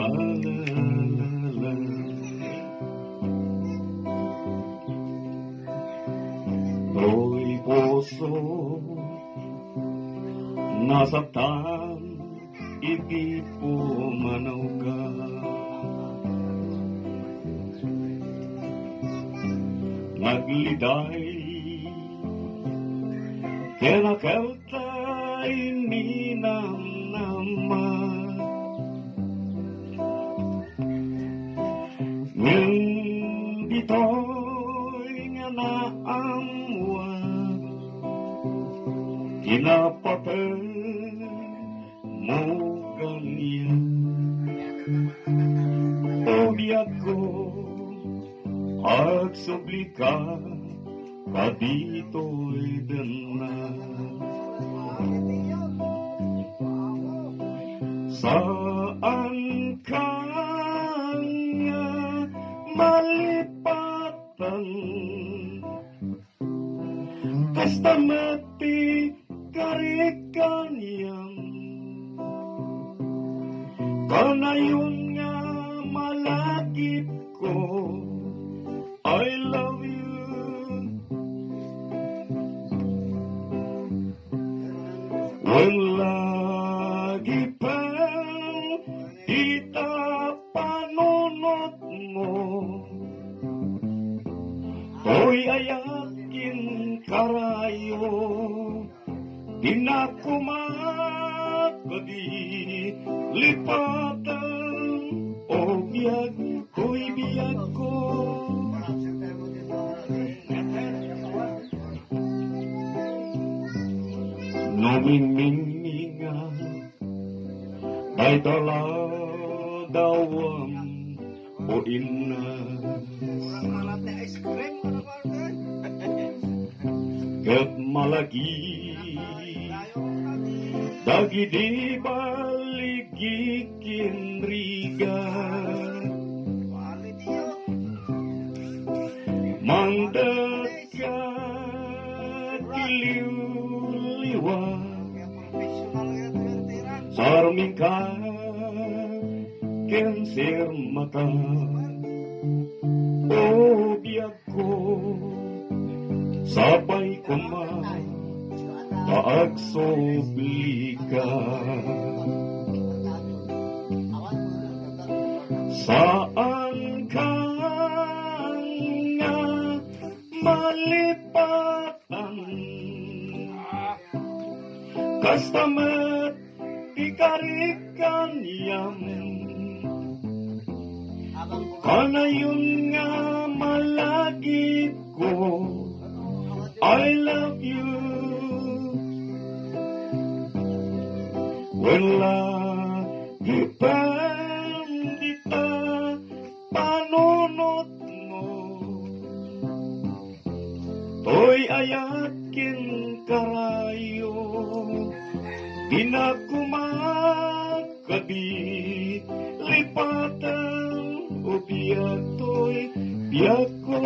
la. To'y puso nasaktan, hindi pumanaw ka. Nagliday, kinakaltay ninamnaman. Dito'y nga naamuan, kinapatay mo ganyan. Pumiyag ko, agsubli ka, kadito'y dana. Saan ka nga malipatan, kasta mati karikanyang, kanayon nga malakip ko, I love you. When lagi pang kita panunod mo, to'y ayakin karayo, di na kumakadi lipatan, o biyag ko'y biyag ko. Noming-minga, ay taladawam o inas. Ket malagi, dagi di baligi kinriga. Mandekat liw-liwa, sarming ka kensir mata. O biyag ko, sabay ko maagsobli ka. Saan ka nga malipatan, kastamet ikarikan yam, kanayon nga malagi ko, I love you. When lagi pandita panunod mo, to'y ayakin karayo, di na kumakadi lipatan, o biyag to'y biyag ko.